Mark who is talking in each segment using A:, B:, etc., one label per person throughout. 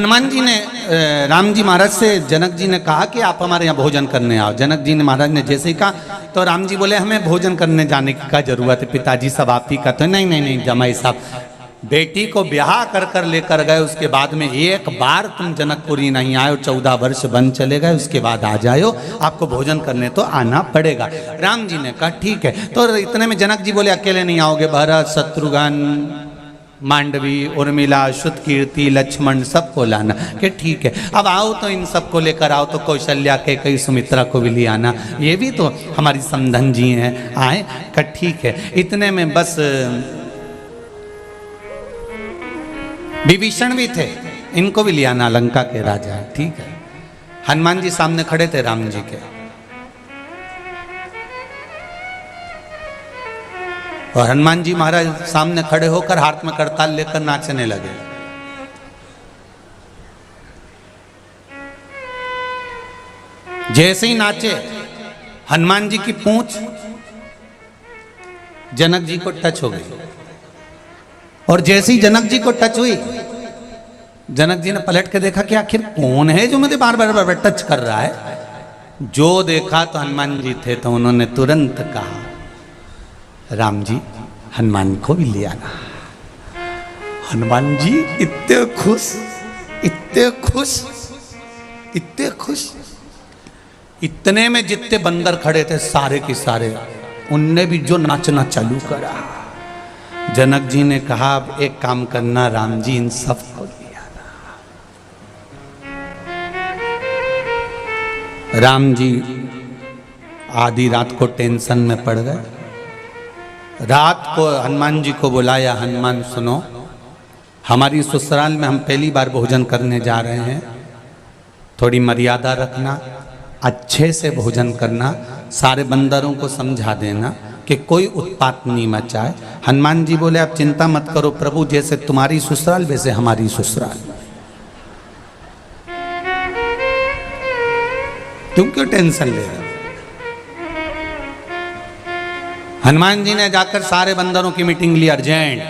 A: हनुमान जी ने राम जी महाराज से जनक जी ने कहा कि आप हमारे यहाँ भोजन करने आओ। जनक जी ने महाराज ने जैसे ही कहा तो राम जी बोले हमें भोजन करने जाने की क्या जरूरत है, पिताजी सब आप ही का। तो नहीं नहीं नहीं जमाई साहब, बेटी को ब्याह कर कर लेकर गए, उसके बाद में एक बार तुम जनकपुरी नहीं आए, 14 वर्ष बन चले गए, उसके बाद आ जाओ, आपको भोजन करने तो आना पड़ेगा। राम जी ने कहा ठीक है। तो इतने में जनक जी बोले अकेले नहीं आओगे, भरत शत्रुघ्न मांडवी उर्मिला श्रुतकीर्ति लक्ष्मण सबको लाना। कि ठीक है, अब आओ तो इन सबको लेकर आओ, तो कौशल्या के कई सुमित्रा को भी ले आना, ये भी तो हमारी समधन जी हैं, आए। का ठीक है। इतने में बस विभीषण भी थे, इनको भी ले आना, लंका के राजा है। ठीक है। हनुमान जी सामने खड़े थे राम जी के, और हनुमान जी महाराज सामने खड़े होकर हाथ में करताल लेकर नाचने लगे। जैसे ही नाचे, हनुमान जी की पूंछ जनक जी को टच हो गई, और जैसे ही जनक जी को टच हुई, जनक जी ने पलट के देखा कि आखिर कौन है जो मुझे बार बार टच कर रहा है। जो देखा तो हनुमान जी थे, तो उन्होंने तुरंत कहा राम जी हनुमान को भी ले आना। हनुमान जी इतने खुश, इतने खुश, इतने खुश। इतने में जितने बंदर खड़े थे सारे के सारे, उनने भी जो नाचना चालू करा। जनक जी ने कहा अब एक काम करना राम जी, इन सबको ले आना। राम जी आधी रात को टेंशन में पड़ गए। रात को हनुमान जी को बुलाया, हनुमान सुनो, हमारी ससुराल में हम पहली बार भोजन करने जा रहे हैं, थोड़ी मर्यादा रखना, अच्छे से भोजन करना, सारे बंदरों को समझा देना कि कोई उत्पात नहीं मचाए। हनुमान जी बोले आप चिंता मत करो प्रभु, जैसे तुम्हारी ससुराल वैसे हमारी ससुराल। तुम क्यों टेंशन ले रहे हो? हनुमान जी ने जाकर सारे बंदरों की मीटिंग ली अर्जेंट,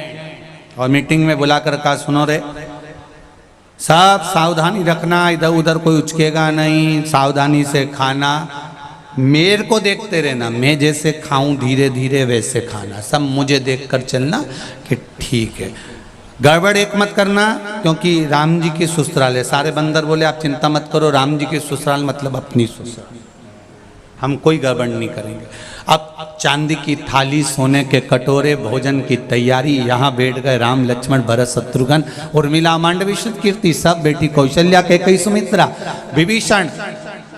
A: और मीटिंग में बुलाकर कहा सुनो रे, सब सावधानी रखना, इधर उधर कोई उचकेगा नहीं, सावधानी से खाना, मेरे को देखते रहना, मैं जैसे खाऊं धीरे धीरे वैसे खाना, सब मुझे देखकर चलना। कि ठीक है, गड़बड़ एक मत करना, क्योंकि राम जी की ससुराल है। सारे बंदर बोले आप चिंता मत करो, राम जी की ससुराल मतलब अपनी ससुराल, हम कोई गड़बड़ नहीं करेंगे। अब चांदी की थाली, सोने के कटोरे, भोजन की तैयारी, यहाँ बैठ गए राम लक्ष्मण भरत शत्रुघ्न उर्मिला मांडवी श्रुतकीर्ति, सब बेटी कौशल्या के कई सुमित्रा विभीषण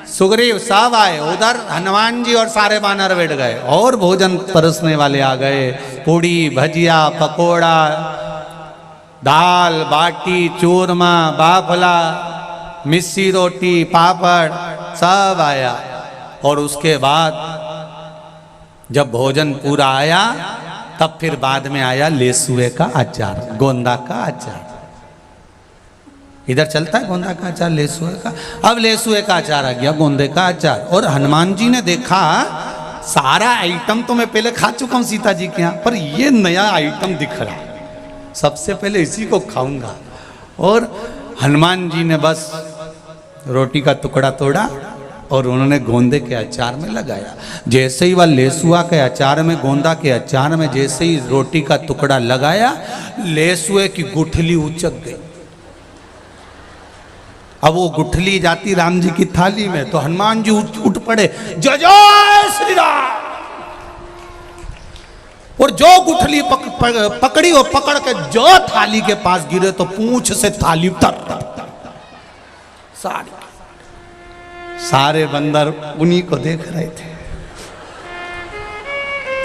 A: सुग्रीव सब आए। उधर हनुमान जी और सारे वानर बैठ गए, और भोजन परोसने वाले आ गए, पूड़ी भजिया पकोड़ा दाल बाटी चूरमा बाफला मिस्सी रोटी पापड़ सब आया। और उसके बाद जब भोजन पूरा आया, तब फिर बाद में आया लेसुए का अचार, गोंदा का अचार। इधर चलता है गोंदा का अचार, लेसुए का। अब लेसुए का अचार आ गया, गोंदे का अचार। और हनुमान जी ने देखा सारा आइटम तो मैं पहले खा चुका हूं सीता जी के यहाँ, पर ये नया आइटम दिख रहा, सबसे पहले इसी को खाऊंगा। और हनुमान जी ने बस रोटी का टुकड़ा तोड़ा और उन्होंने गोंदे के अचार में लगाया। जैसे ही वह लेसुआ के अचार में, गोंदा के अचार में जैसे ही रोटी का टुकड़ा लगाया, लेसुए की गुठली उचक गई। अब वो गुठली जाती राम जी की थाली में, तो हनुमान जी उठ पड़े, जय जय श्री राम। और जो गुठली पकड़ी, वो पकड़ के जो थाली के पास गिरे, तो पूंछ से थाली तर सारे बंदर उन्हीं को देख रहे थे।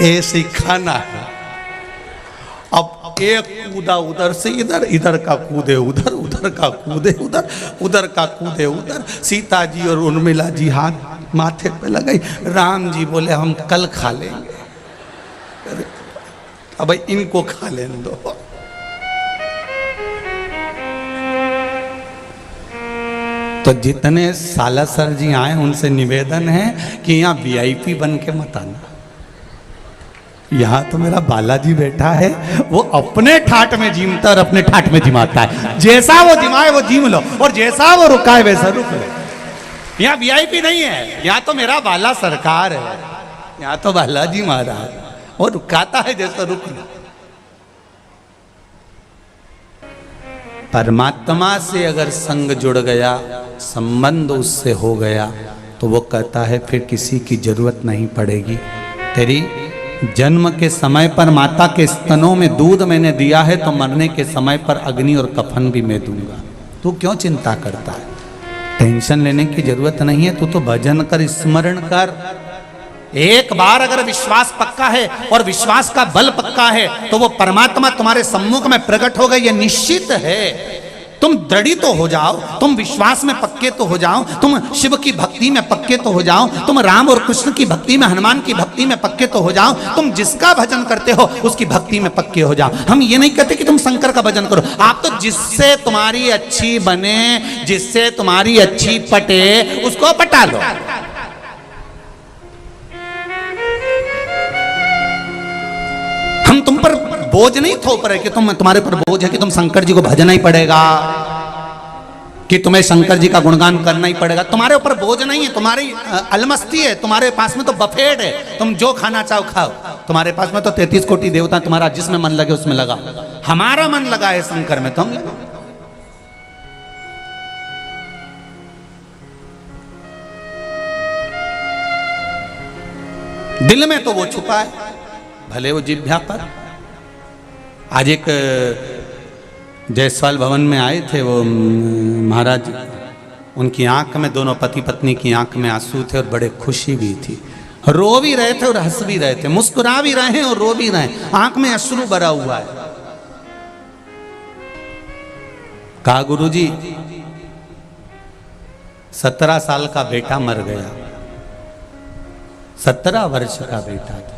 A: ऐसे खाना है। अब एक कूदा उधर से इधर, इधर का कूदे उधर, उधर का कूदे उधर, उधर का कूदे उधर। सीता जी और उर्मिला जी हाथ माथे पे लगाई। राम जी बोले हम कल खा लेंगे, अब इनको खा लेने दो। तो जितने सालासर जी आए उनसे निवेदन है कि यहाँ वीआईपी बन के मत आना। यहाँ तो मेरा बालाजी बैठा है, वो अपने ठाट में जीमता और अपने ठाट में जिमाता है। जैसा वो जिमाए वो जीम लो, और जैसा वो रुकाए वैसा रुक लो। यहाँ वीआईपी नहीं है, यहाँ तो मेरा बाला सरकार है, यहाँ तो बालाजी महाराज, वो रुकाता है जैसा रुक लो। परमात्मा से अगर संग जुड़ गया, संबंध उससे हो गया, तो वो कहता है फिर किसी की जरूरत नहीं पड़ेगी। तेरी जन्म के समय पर माता के स्तनों में दूध मैंने दिया है, तो मरने के समय पर अग्नि और कफन भी मैं दूंगा। तू क्यों चिंता करता है? टेंशन लेने की जरूरत नहीं है। तू तो भजन कर, स्मरण कर। एक बार अगर विश्वास पक्का है और विश्वास का बल पक्का है, तो वो परमात्मा तुम्हारे सम्मुख में प्रकट हो गए, ये निश्चित है। तुम दृढ़ तो हो जाओ, तुम विश्वास में पक्के तो हो जाओ, तुम शिव की भक्ति में पक्के तो हो जाओ, तुम राम और कृष्ण की भक्ति में, हनुमान की भक्ति में पक्के तो हो जाओ, तुम जिसका भजन करते हो उसकी भक्ति में पक्के हो जाओ। हम ये नहीं कहते कि तुम शंकर का भजन करो, आप तो जिससे तुम्हारी अच्छी बने, जिससे तुम्हारी अच्छी पटे, उसको पटा लो। हम तुम पर बोझ नहीं थोप रहे कि तुम्हारे पर बोझ है कि तुम शंकर जी को भजना ही पड़ेगा, कि तुम्हें शंकर जी का गुणगान करना ही पड़ेगा। तुम्हारे ऊपर बोझ नहीं है, तुम्हारी अलमस्ती है, तुम्हारे पास में तो बफेट है, तुम जो खाना चाहो खाओ। तुम्हारे पास में तो 33 कोटि देवता, तुम्हारा जिसमें मन लगे उसमें लगा। हमारा मन लगा है शंकर में, तो हम दिल में तो वो छुपा है, भले वो जिह्वा पर। आज एक जायसवाल भवन में आए थे वो महाराज, उनकी आंख में, दोनों पति पत्नी की आंख में आंसू थे और बड़े खुशी भी थी। रो भी रहे थे और हंस भी रहे थे, मुस्कुरा भी रहे हैं और रो भी रहे हैं, आंख में अश्रु भरा हुआ है। कहा गुरुजी 17 साल का बेटा मर गया, 17 वर्ष का बेटा था।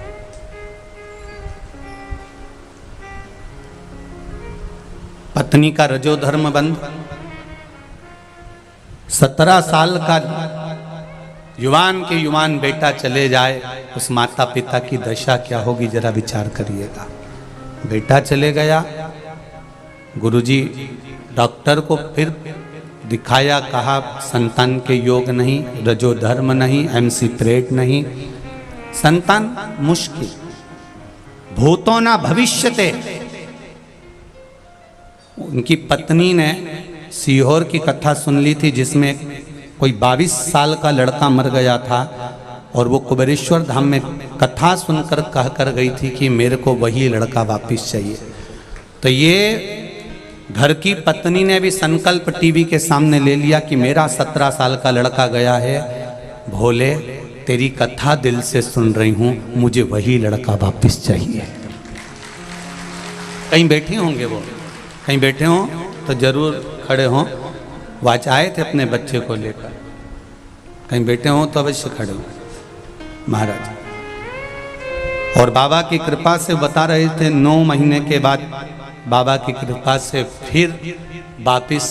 A: पत्नी का रजोधर्म बंद, 17 साल का युवान के युवान बेटा चले जाए, उस माता पिता की दशा क्या होगी जरा विचार करिएगा। बेटा चले गया, गुरुजी डॉक्टर को फिर दिखाया, कहा संतान के योग नहीं, रजोधर्म नहीं, एमसी प्रेट नहीं, संतान मुश्किल, भूतो ना भविष्यते। उनकी पत्नी ने सीहोर की कथा सुन ली थी, जिसमें कोई 22 साल का लड़का मर गया था, और वो कुबेरेश्वर धाम में कथा सुनकर कह कर गई थी कि मेरे को वही लड़का वापस चाहिए। तो ये घर की पत्नी ने भी संकल्प टीवी के सामने ले लिया कि मेरा 17 साल का लड़का गया है, भोले तेरी कथा दिल से सुन रही हूं, मुझे वही लड़का वापस चाहिए। कहीं बैठे होंगे वो, कहीं बैठे हों तो जरूर खड़े हों। वो आज आए थे अपने बच्चे को लेकर, कहीं बैठे हों तो अवश्य खड़े हों महाराज। और बाबा की कृपा से बता रहे थे 9 महीने के बाद बाबा की कृपा से फिर वापिस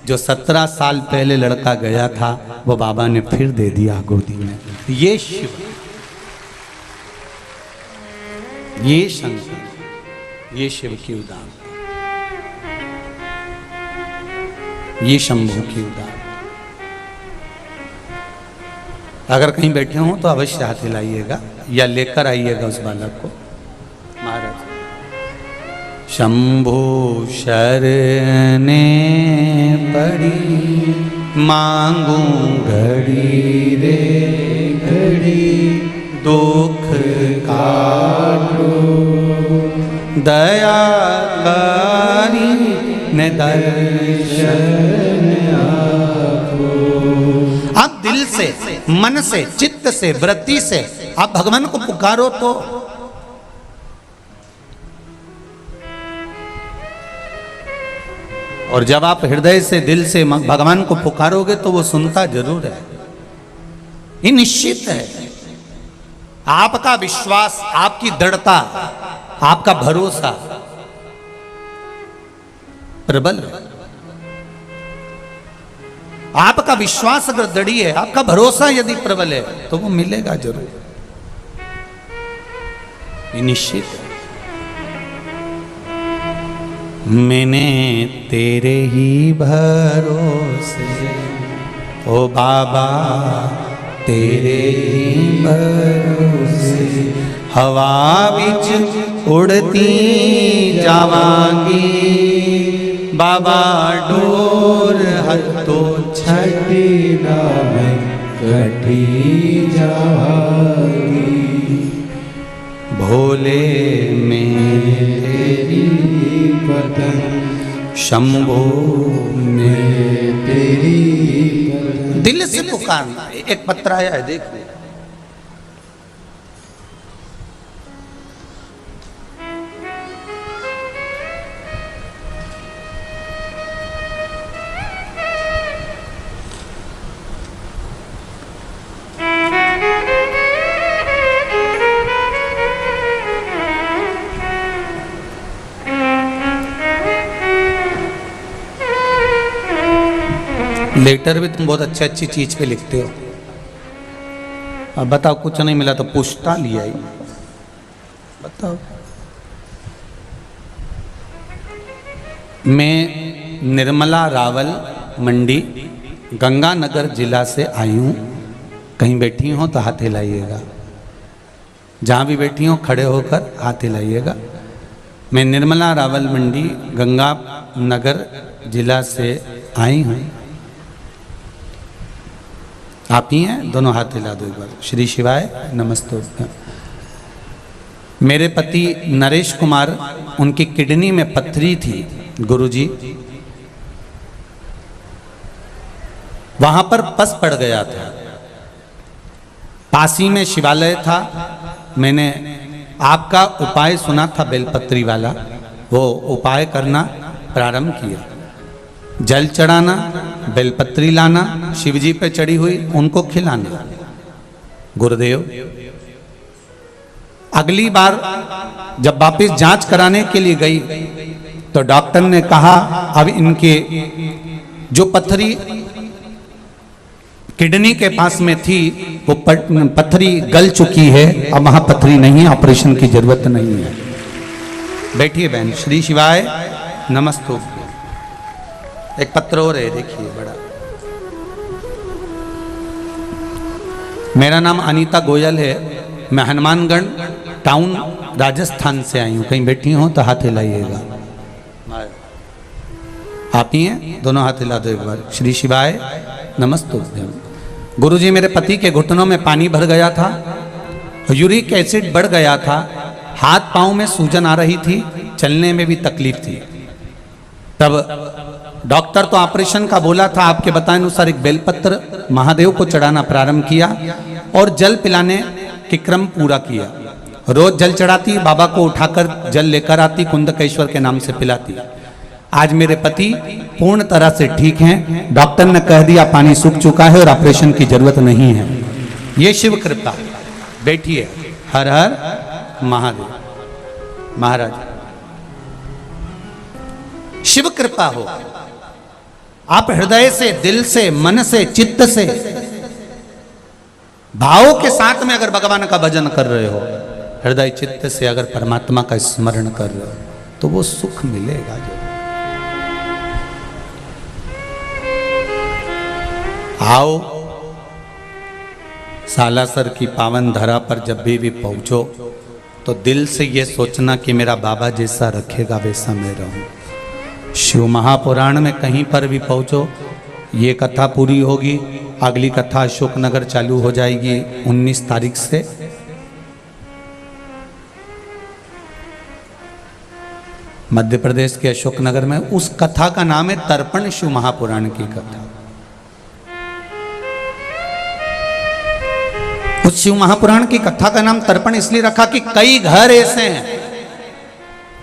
A: जो 17 साल पहले लड़का गया था वो बाबा ने फिर दे दिया गोदी में। ये शिव, ये शंकर, ये शिव की उदाहरण, ये शंभू की उदाहरण। अगर कहीं बैठे हों तो अवश्य हाथ हिलाइएगा या लेकर आइएगा उस बालक को। महाराज शंभू शरणे पड़ी, मांगू घड़ी रे घड़ी, दुख काटो दया करी ने दर्शन आपो। आप दिल से, मन से, चित्त से, वृत्ति से आप भगवान को पुकारो तो और जब आप हृदय से, दिल से भगवान को पुकारोगे तो वो सुनता जरूर है। ये निश्चित है। आपका विश्वास, आपकी दृढ़ता, आपका भरोसा प्रबल है। आपका विश्वास अगर दृढ़ है, आपका भरोसा यदि प्रबल है तो वो मिलेगा जरूर। निश्चित है। मैंने तेरे ही भरोसे ओ बाबा तेरे ही भरोसे हवा विच उड़ती जावांगी बाबा डोर हतो छठी ना मैं कटी जावांगी भोले में तेरी पतन शंभो में तेरी पतन। दिल से पुकारना। एक पत्र आया है देख लो। लेटर भी तुम बहुत अच्छी चीज पे लिखते हो। अब बताओ कुछ नहीं मिला तो पूछता लिया ही। बताओ। मैं निर्मला रावल मंडी गंगानगर जिला से आई हूँ। कहीं बैठी हो तो हाथ हिलाइएगा। जहाँ भी बैठी हो खड़े होकर हाथ हिलाइएगा। मैं निर्मला रावल मंडी गंगानगर जिला से आई हूँ। आप ही हैं? दोनों हाथ हिला दो एक बार। श्री शिवाय नमस्ते। मेरे पति नरेश कुमार, उनकी किडनी में पत्थरी थी गुरुजी। वहां पर पस पड़ गया था। पासी में शिवालय था। मैंने आपका उपाय सुना था बेलपत्री वाला, वो उपाय करना प्रारंभ किया। जल चढ़ाना, बेलपत्री लाना, शिवजी पे चढ़ी हुई उनको खिलाना। गुरुदेव अगली बार जब वापिस जांच कराने के लिए गई तो डॉक्टर ने कहा अब इनके जो पत्थरी किडनी के पास में थी वो पत्थरी गल चुकी है, अब वहां पत्थरी नहीं, ऑपरेशन की जरूरत नहीं है। बैठिए बहन। श्री शिवाय नमस्ते। एक पत्र और है देखिए बड़ा। मेरा नाम अनीता गोयल है। मैं हनुमानगढ़ टाउन राजस्थान से आई हूँ। कहीं बैठी हो तो हाथ हिलाइएगा। आप ही हैं? दोनों हाथ हिला दो एक बार। श्री शिवाय नमस्ते। गुरुजी मेरे पति के घुटनों में पानी भर गया था, यूरिक एसिड बढ़ गया था, हाथ पांव में सूजन आ रही थी, चलने में भी तकलीफ थी। तब डॉक्टर तो ऑपरेशन का बोला था, आपके बताए अनुसार एक बेलपत्र महादेव को चढ़ाना प्रारंभ किया और जल पिलाने के क्रम पूरा किया। रोज जल चढ़ाती, बाबा को उठाकर जल लेकर आती, कुंदकेश्वर के नाम से पिलाती। आज मेरे पति पूर्ण तरह से ठीक हैं। डॉक्टर ने कह दिया पानी सूख चुका है और ऑपरेशन की जरूरत नहीं है। ये शिव कृपा। बैठिए। हर हर महादेव। महाराज शिव कृपा हो। आप हृदय से, दिल से, मन से, चित्त से, भाव के साथ में अगर भगवान का भजन कर रहे हो, हृदय चित्त से अगर परमात्मा का स्मरण कर रहे हो तो वो सुख मिलेगा। जो आओ सालासर की पावन धरा पर जब भी पहुंचो तो दिल से ये सोचना कि मेरा बाबा जैसा रखेगा वैसा मैं रहूं। शिव महापुराण में कहीं पर भी पहुंचो, ये कथा पूरी होगी। अगली कथा अशोकनगर चालू हो जाएगी 19 तारीख से। मध्य प्रदेश के अशोकनगर में। उस कथा का नाम है तर्पण शिव महापुराण की कथा। उस शिव महापुराण की कथा का नाम तर्पण इसलिए रखा कि कई घर ऐसे हैं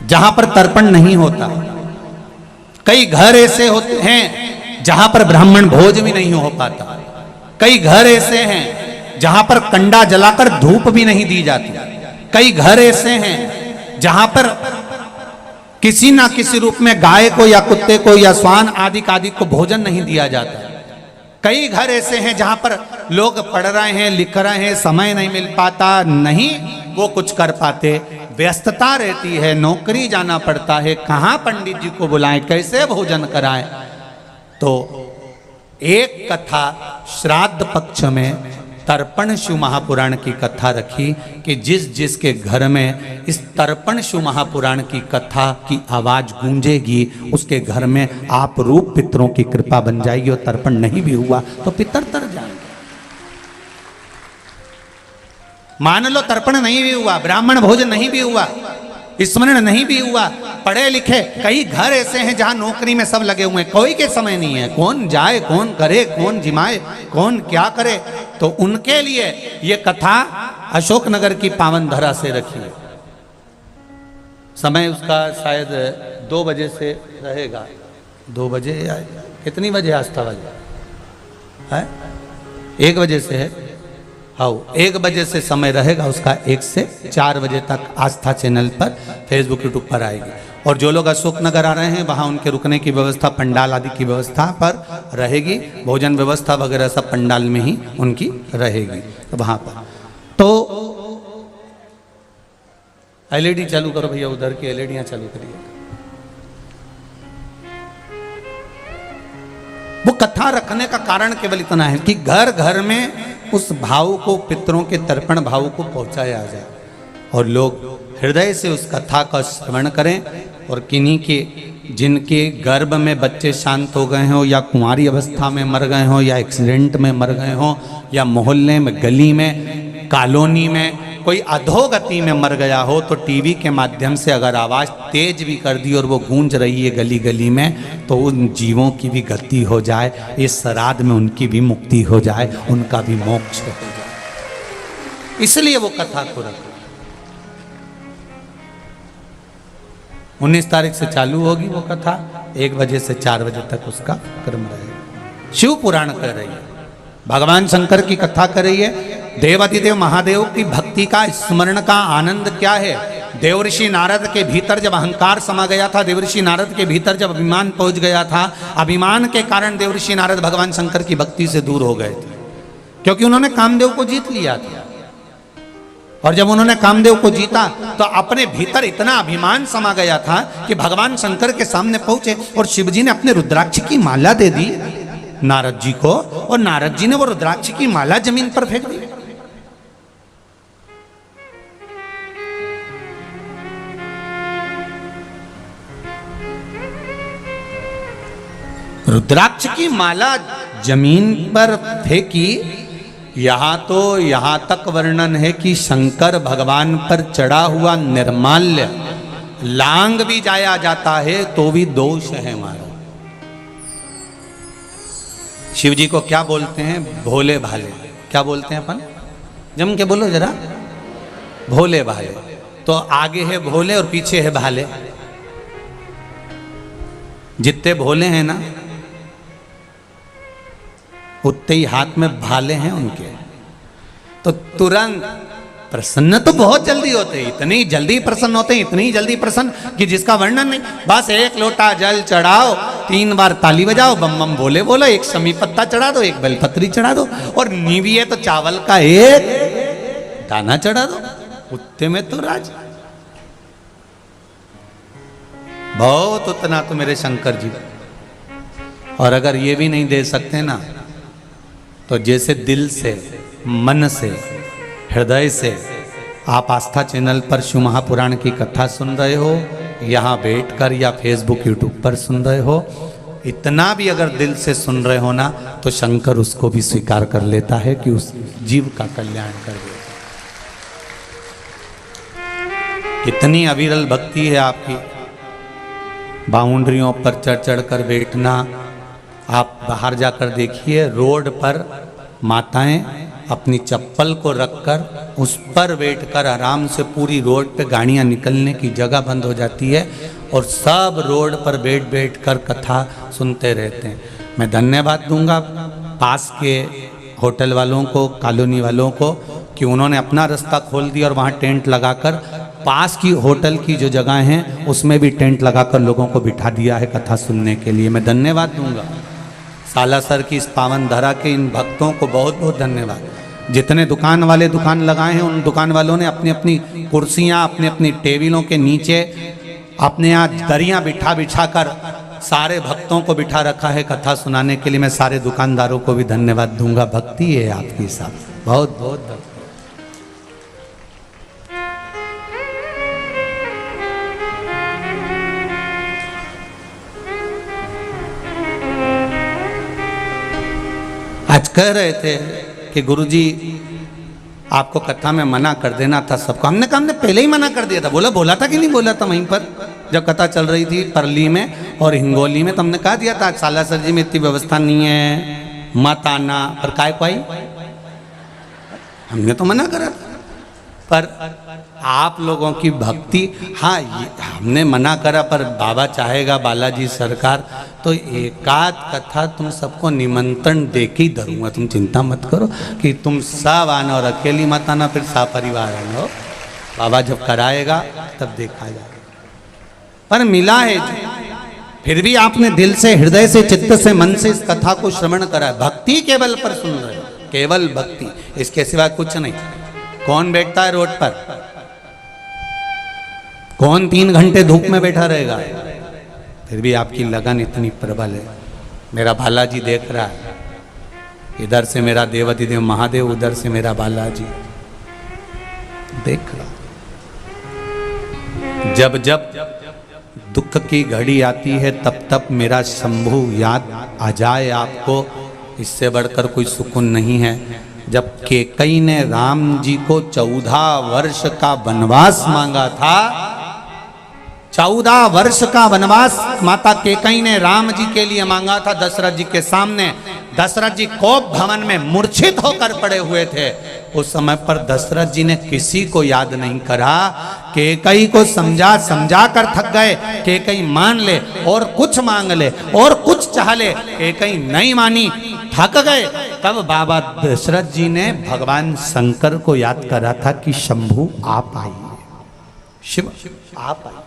A: जहां पर तर्पण नहीं होता। कई घर ऐसे होते हैं जहां पर ब्राह्मण भोज भी नहीं हो पाता। कई घर ऐसे हैं जहां पर कंडा जलाकर धूप भी नहीं दी जाती। कई घर ऐसे हैं जहां पर किसी ना किसी रूप में गाय को या कुत्ते को या श्वान आदि को भोजन नहीं दिया जाता। कई घर ऐसे हैं जहां पर लोग पढ़ रहे हैं, लिख रहे हैं, समय नहीं मिल पाता, नहीं वो कुछ कर पाते, व्यस्तता रहती है, नौकरी जाना पड़ता है, कहाँ पंडित जी को बुलाएं, कैसे भोजन कराएं। तो एक कथा श्राद्ध पक्ष में तर्पण शिव महापुराण की कथा रखी कि जिस जिसके घर में इस तर्पण शिव महापुराण की कथा की आवाज गूंजेगी उसके घर में आप रूप पितरों की कृपा बन जाएगी, और तर्पण नहीं भी हुआ तो पितर तर जाएंगे। मान लो तर्पण नहीं भी हुआ, ब्राह्मण भोजन नहीं भी हुआ, स्मरण नहीं भी हुआ, पढ़े लिखे कई घर ऐसे हैं जहां नौकरी में सब लगे हुए हैं, कोई के समय नहीं है, कौन जाए, कौन करे, कौन जिमाए, कौन क्या करे। तो उनके लिए ये कथा अशोकनगर की पावन धरा से रखी है। समय उसका शायद 2 बजे से रहेगा, 2 बजे या कितनी बजे आस्था वाली है, 1 बजे से है, हाँ 1 बजे से समय रहेगा उसका, 1 से 4 बजे तक आस्था चैनल पर फेसबुक यूट्यूब पर आएगी। और जो लोग अशोकनगर आ रहे हैं वहाँ उनके रुकने की व्यवस्था, पंडाल आदि की व्यवस्था पर रहेगी, भोजन व्यवस्था वगैरह सब पंडाल में ही उनकी रहेगी वहाँ पर। तो एलईडी चालू करो भैया, उधर की एलईडियाँ चालू करिए। वो कथा रखने का कारण केवल इतना है कि घर घर में उस भाव को, पितरों के तर्पण भाव को पहुंचाया जाए और लोग हृदय से उस कथा का श्रवण करें। और किन्हीं के जिनके गर्भ में बच्चे शांत हो गए हों, या कुंवारी अवस्था में मर गए हों, या एक्सीडेंट में मर गए हों, या मोहल्ले में, गली में, कॉलोनी में कोई अधोगति में मर गया हो, तो टीवी के माध्यम से अगर आवाज़ तेज भी कर दी और वो गूंज रही है गली गली में, तो उन जीवों की भी गति हो जाए, इस श्राद्ध में उनकी भी मुक्ति हो जाए, उनका भी मोक्ष हो जाए। इसलिए वो कथा को रखो। 19 तारीख से चालू होगी वो कथा, 1 बजे से 4 बजे तक उसका क्रम रहेगा। शिव पुराण कर रही है, भगवान शंकर की कथा कर रही है, देवाधिदेव महादेव की भक्ति का, स्मरण का आनंद क्या है। देवर्षि नारद के भीतर जब अहंकार समा गया था, देवर्षि नारद के भीतर जब अभिमान पहुंच गया था, अभिमान के कारण देवर्षि नारद भगवान शंकर की भक्ति से दूर हो गए थे, क्योंकि उन्होंने कामदेव को जीत लिया था। और जब उन्होंने कामदेव को जीता तो अपने भीतर इतना अभिमान समा गया था कि भगवान शंकर के सामने पहुंचे और शिव जी ने अपने रुद्राक्ष की माला दे दी नारद जी को, और नारद जी ने वो रुद्राक्ष की माला जमीन पर फेंक दी। रुद्राक्ष की माला जमीन पर फेंकी। यहां तक वर्णन है कि शंकर भगवान पर चढ़ा हुआ निर्माल्य लांग भी जाया जाता है तो भी दोष है हमारा। शिव जी को क्या बोलते हैं? भोले भाले। क्या बोलते हैं अपन? जम के बोलो जरा। भोले भाले। तो आगे है भोले और पीछे है भाले। जितने भोले हैं ना उतने ही हाथ में भाले हैं उनके। तो तुरंत प्रसन्न तो बहुत जल्दी होते हैं, इतनी जल्दी प्रसन्न होते हैं, इतनी जल्दी प्रसन्न कि जिसका वर्णन नहीं। बस 1 लोटा जल चढ़ाओ, 3 बार ताली बजाओ, बम बम बोले बोलो, 1 समी पत्ता चढ़ा दो, 1 बेलपत्री चढ़ा दो, और नीवी है तो चावल का 1 दाना चढ़ा दो। उतने में तो राज बहुत, उतना तो मेरे शंकर जी। और अगर ये भी नहीं दे सकते ना, तो जैसे दिल से, मन से, हृदय से आप आस्था चैनल पर शिव महापुराण की कथा सुन रहे हो, यहाँ बैठकर या फेसबुक यूट्यूब पर सुन रहे हो, इतना भी अगर दिल से सुन रहे हो ना, तो शंकर उसको भी स्वीकार कर लेता है कि उस जीव का कल्याण कर देता। कितनी अविरल भक्ति है आपकी। बाउंड्रियों पर चढ़ चढ़ कर बैठना। आप बाहर जाकर देखिए, रोड पर माताएं अपनी चप्पल को रखकर उस पर बैठकर आराम से, पूरी रोड पे गाड़ियां निकलने की जगह बंद हो जाती है और सब रोड पर बैठ बैठ कर कथा सुनते रहते हैं। मैं धन्यवाद दूंगा पास के होटल वालों को, कॉलोनी वालों को, कि उन्होंने अपना रास्ता खोल दिया और वहाँ टेंट लगाकर पास की होटल की जो जगह हैं उसमें भी टेंट लगाकर लोगों को बिठा दिया है कथा सुनने के लिए। मैं धन्यवाद दूंगा सालासर की इस पावन धरा के इन भक्तों को बहुत बहुत धन्यवाद। जितने दुकान वाले दुकान लगाए हैं उन दुकान वालों ने अपनी अपनी कुर्सियां, अपनी अपनी टेबलों के नीचे अपने यहाँ दरियां बिठा बिठा कर सारे भक्तों को बिठा रखा है कथा सुनाने के लिए। मैं सारे दुकानदारों को भी धन्यवाद दूंगा। भक्ति है आपकी साहब, बहुत बहुत भक्ति। आज कह रहे थे कि गुरुजी आपको कथा में मना कर देना था सबको। हमने कहा हमने पहले ही मना कर दिया था। बोला था कि नहीं बोला था वहीं पर जब कथा चल रही थी परली में और हिंगोली में, तो हमने कहा दिया था सालासर जी में इतनी व्यवस्था नहीं है, मत आना। पर काय को आई? हमने तो मना करा था। पर आप लोगों की भक्ति, हाँ हमने मना करा पर बाबा चाहेगा, बालाजी सरकार, तो एकाध कथा तुम सबको निमंत्रण दे के ही धरूंगा। तुम चिंता मत करो कि तुम सब आना और अकेली मत आना, फिर सपरिवार आना। बाबा जब कराएगा तब देखा जाएगा। पर मिला है फिर भी आपने दिल से, हृदय से, चित्त से, मन से इस कथा को श्रवण करा है। भक्ति केवल पर सुन रहे हो, केवल भक्ति, इसके सिवा कुछ नहीं। कौन बैठता है रोड पर? कौन 3 घंटे धूप में बैठा रहेगा? फिर भी आपकी लगन इतनी प्रबल है। मेरा बालाजी देख रहा है, इधर से मेरा देवाधिदेव महादेव, उधर से मेरा बालाजी देख रहा। जब जब दुख की घड़ी आती है तब तब मेरा शंभू याद आ जाए आपको, इससे बढ़कर कोई सुकून नहीं है। जब केकई ने राम जी को 14 वर्ष का वनवास मांगा था, 14 वर्ष का वनवास माता केकई ने राम जी के लिए मांगा था दशरथ जी के सामने। दशरथ जी कोप भवन में मूर्छित होकर पड़े हुए थे। उस समय पर दशरथ जी ने किसी को याद नहीं करा। केकई को समझा समझा कर थक गए। केकई मान ले और कुछ मांग ले और कुछ चाह ले, केकई नहीं मानी, थक गए। तब बाबा दशरथ जी ने भगवान शंकर को याद करा था कि शंभू आप आइए, शिव आप आइए।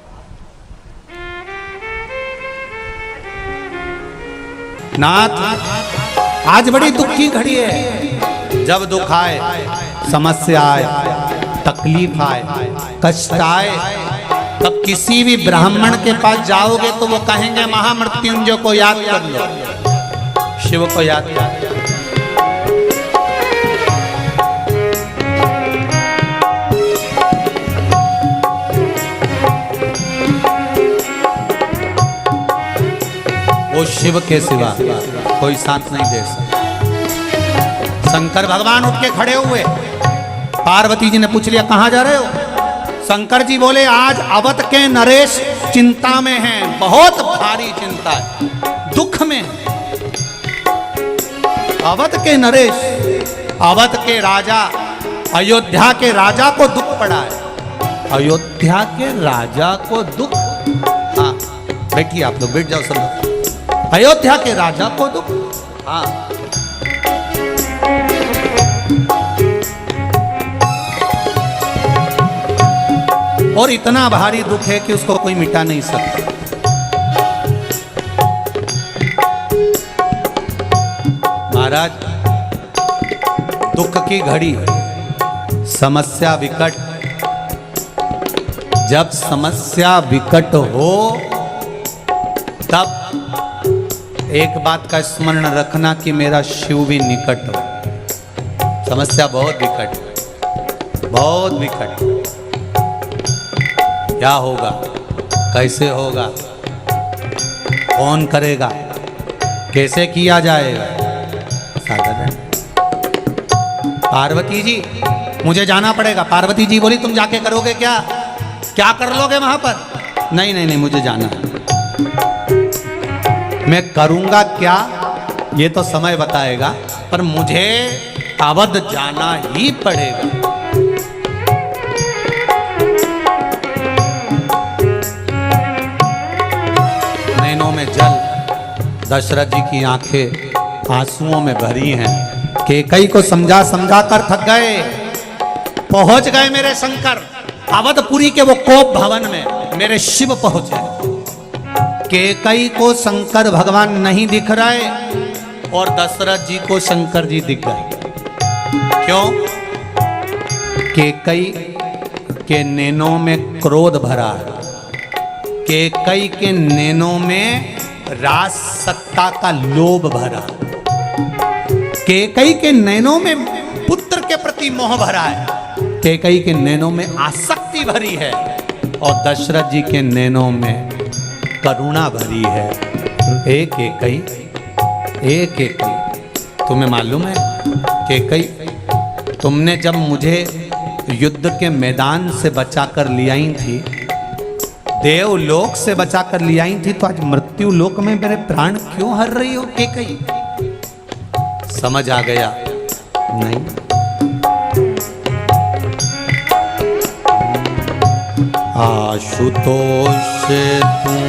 A: नाथ आज बड़ी दुख की घड़ी है। जब दुख आए, समस्या आए, तकलीफ आए, कष्ट आए, तब किसी भी ब्राह्मण के पास जाओगे तो वो कहेंगे महामृत्युंजय को याद कर लो, शिव को याद कर लो। वो शिव के सिवा कोई साथ नहीं दे सकता। शंकर भगवान उठ के खड़े हुए। पार्वती जी ने पूछ लिया कहां जा रहे हो? शंकर जी बोले आज अवध के नरेश चिंता में हैं, बहुत भारी चिंता है, दुख में है। अवध के नरेश, अवध के राजा, अयोध्या के राजा को दुख पड़ा है। अयोध्या के राजा को दुख? हाँ बैठिए आप लोग, बैठ जाओ सब लोग। अयोध्या के राजा को दुख? हाँ। और इतना भारी दुख है कि उसको कोई मिटा नहीं सकता। महाराज दुख की घड़ी, समस्या विकट, जब समस्या विकट हो तब एक बात का स्मरण रखना कि मेरा शिव भी निकट हो। समस्या बहुत विकट, बहुत विकट। क्या होगा, कैसे होगा, कौन करेगा, कैसे किया जाएगा? साधारण। पार्वती जी मुझे जाना पड़ेगा। पार्वती जी बोली तुम जाके करोगे क्या? क्या कर लोगे वहां पर? नहीं नहीं नहीं, मुझे जाना है। मैं करूंगा क्या ये तो समय बताएगा, पर मुझे अवध जाना ही पड़ेगा। नैनों में जल, दशरथ जी की आंखें आंसुओं में भरी हैं। केकई को समझा समझा कर थक गए। पहुंच गए मेरे शंकर अवधपुरी के वो कोप भवन में, मेरे शिव पहुंचे। केकई को शंकर भगवान नहीं दिख रहे। और दशरथ जी को शंकर जी दिख गए। क्यों? केकई के नैनों में क्रोध भरा है, केकई के नैनों में राज सत्ता का लोभ भरा, केकई के नैनों में पुत्र के प्रति मोह भरा है, केकई के नैनों में आसक्ति भरी है और दशरथ जी के नैनों में करुणा भरी है। एक केकई, तुम्हें मालूम है केकई, तुमने जब मुझे युद्ध के मैदान से बचाकर ले आई थी, देवलोक से बचाकर ले आई थी, तो आज मृत्यु लोक में मेरे प्राण क्यों हर रही हो केकई? समझ आ गया? नहीं। आशुतोष तुम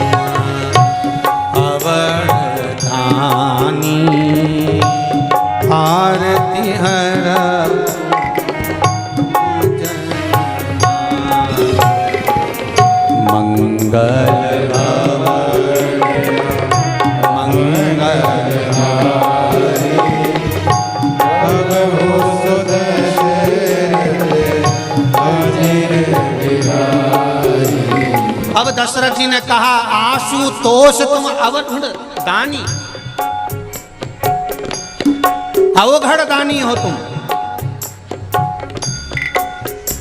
A: अवधानी, आरती हर मंगल अब दशरथ जी ने कहा, आशुतोष तुम अवघड़ दानी, अवघड़ दानी हो तुम।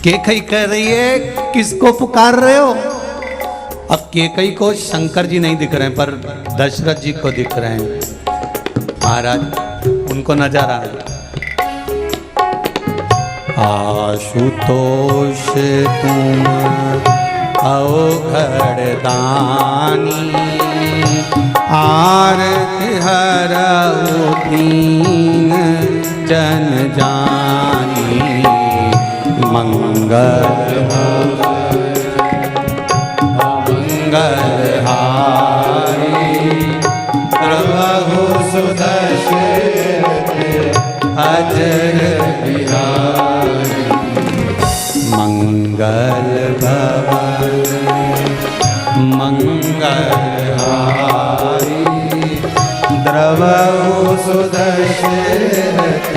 A: केकई कह रही है किसको पुकार रहे हो? अब केकई को शंकर जी नहीं दिख रहे हैं, पर दशरथ जी को दिख रहे हैं। महाराज उनको नजर आ रहा है। आशुतोष तुम अवघड़ दानी, आरती हरऊ दीन जन जानी, मंगल मंगल हारी, प्रभु सुदशरथ अजर बिहारी, मंगल भवन मंगल हारी, द्रवहु सुदशरथ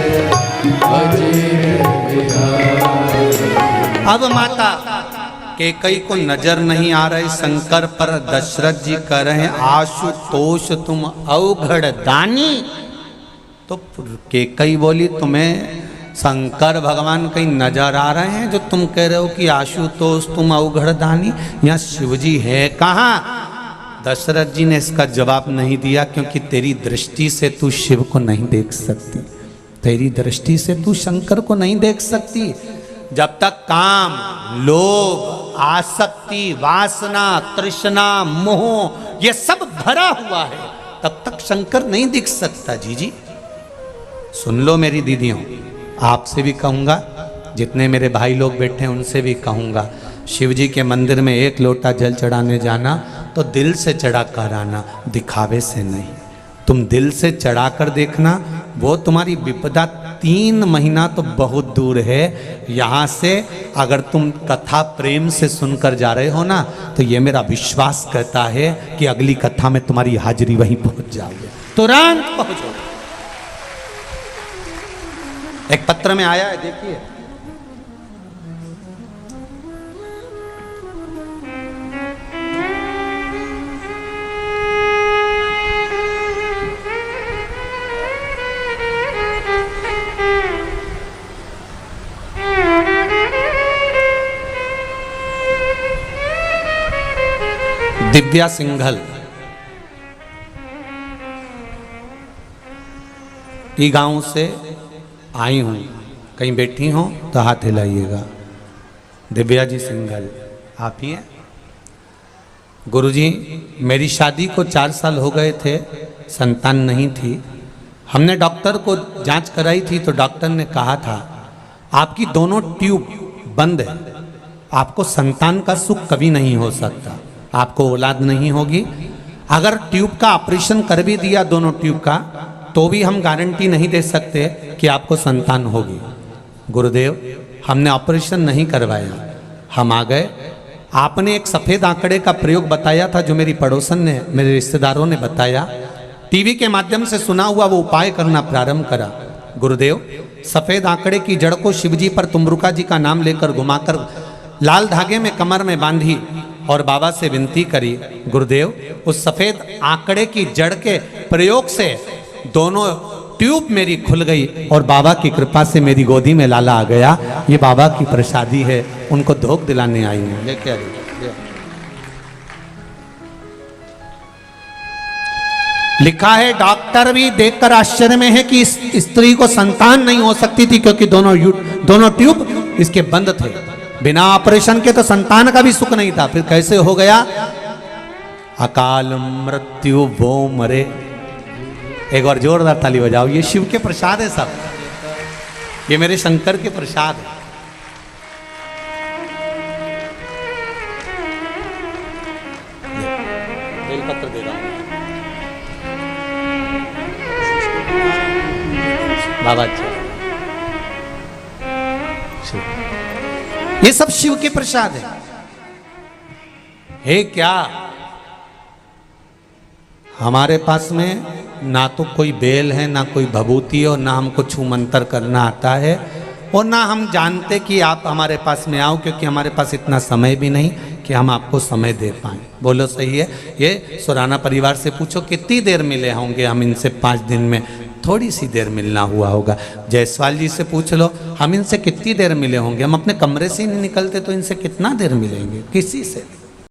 A: अजर बिहारी। अब माता केकई को नजर नहीं आ रहे शंकर पर, दशरथ जी कह रहे हैं आशुतोष तुम अवघड़ दानी। तो केकई बोली तुम्हें शंकर भगवान कहीं नजर आ रहे हैं जो तुम कह रहे हो कि आशुतोष तुम अवघड़ दानी? यहाँ शिवजी है कहाँ? दशरथ जी ने इसका जवाब नहीं दिया, क्योंकि तेरी दृष्टि से तू शिव को नहीं देख सकती, तेरी दृष्टि से तू शंकर को नहीं देख सकती। जब तक काम, लोभ, आसक्ति, वासना, तृष्णा, मोह ये सब भरा हुआ है, तब तक शंकर नहीं दिख सकता। जी सुन लो मेरी दीदियों, आपसे भी कहूँगा, जितने मेरे भाई लोग बैठे हैं उनसे भी कहूँगा, शिव जी के मंदिर में एक लोटा जल चढ़ाने जाना तो दिल से चढ़ा कर आना, दिखावे से नहीं। तुम दिल से चढ़ा कर देखना, वो तुम्हारी विपदा 3 महीना तो बहुत दूर है यहाँ से। अगर तुम कथा प्रेम से सुनकर जा रहे हो ना, तो ये मेरा विश्वास कहता है कि अगली कथा में तुम्हारी हाजिरी वहीं पहुंच जाओगे, तुरंत पहुंचोगे। एक पत्र में आया है, देखिए, दिव्या सिंघल ई गांव से आई हूँ, कहीं बैठी हो तो हाथ हिलाइएगा। दिव्या जी सिंघल आप ही हैं? गुरुजी, मेरी शादी को 4 साल हो गए थे, संतान नहीं थी। हमने डॉक्टर को जांच कराई थी तो डॉक्टर ने कहा था आपकी दोनों ट्यूब बंद है, आपको संतान का सुख कभी नहीं हो सकता, आपको औलाद नहीं होगी। अगर ट्यूब का ऑपरेशन कर भी दिया दोनों ट्यूब का, तो भी हम गारंटी नहीं दे सकते कि आपको संतान होगी। गुरुदेव, हमने ऑपरेशन नहीं करवाया, हम आ गए। आपने एक सफ़ेद आंकड़े का प्रयोग बताया था जो मेरी पड़ोसन ने, मेरे रिश्तेदारों ने बताया। टीवी के माध्यम से सुना हुआ वो उपाय करना प्रारंभ करा। गुरुदेव, सफेद आंकड़े की जड़ को शिवजी पर तुमरुका जी का नाम लेकर घुमाकर लाल धागे में कमर में बांधी और बाबा से विनती करी। गुरुदेव, उस सफेद आंकड़े की जड़ के प्रयोग से दोनों ट्यूब मेरी खुल गई और बाबा की कृपा से मेरी गोदी में लाला आ गया। ये बाबा की प्रसादी है, उनको धोख दिलाने आई हूं। लेके आ रही। लिखा है, डॉक्टर भी देखकर आश्चर्य में है कि इस स्त्री को संतान नहीं हो सकती थी, क्योंकि दोनों ट्यूब इसके बंद थे। बिना ऑपरेशन के तो संतान का भी सुख नहीं था, फिर कैसे हो गया? अकाल मृत्यु वो मरे। एक और जोरदार ताली बजाओ। ये शिव के प्रसाद है सब, ये मेरे शंकर के प्रसाद है। बेलपत्र दे रहा हूं बाबा। अच्छा, ये सब शिव के प्रसाद है क्या? हमारे पास में ना तो कोई बेल है, ना कोई भभूति है, और ना हमको छू मंतर करना आता है, और ना हम जानते कि आप हमारे पास में आओ, क्योंकि हमारे पास इतना समय भी नहीं कि हम आपको समय दे पाएं। बोलो सही है? ये सुराना परिवार से पूछो कितनी देर मिले होंगे हम इनसे 5 दिन में? थोड़ी सी देर मिलना हुआ होगा। जायसवाल जी से पूछ लो, हम इनसे कितनी देर मिले होंगे? हम अपने कमरे से ही नहीं निकलते तो इनसे कितना देर मिलेंगे? किसी से।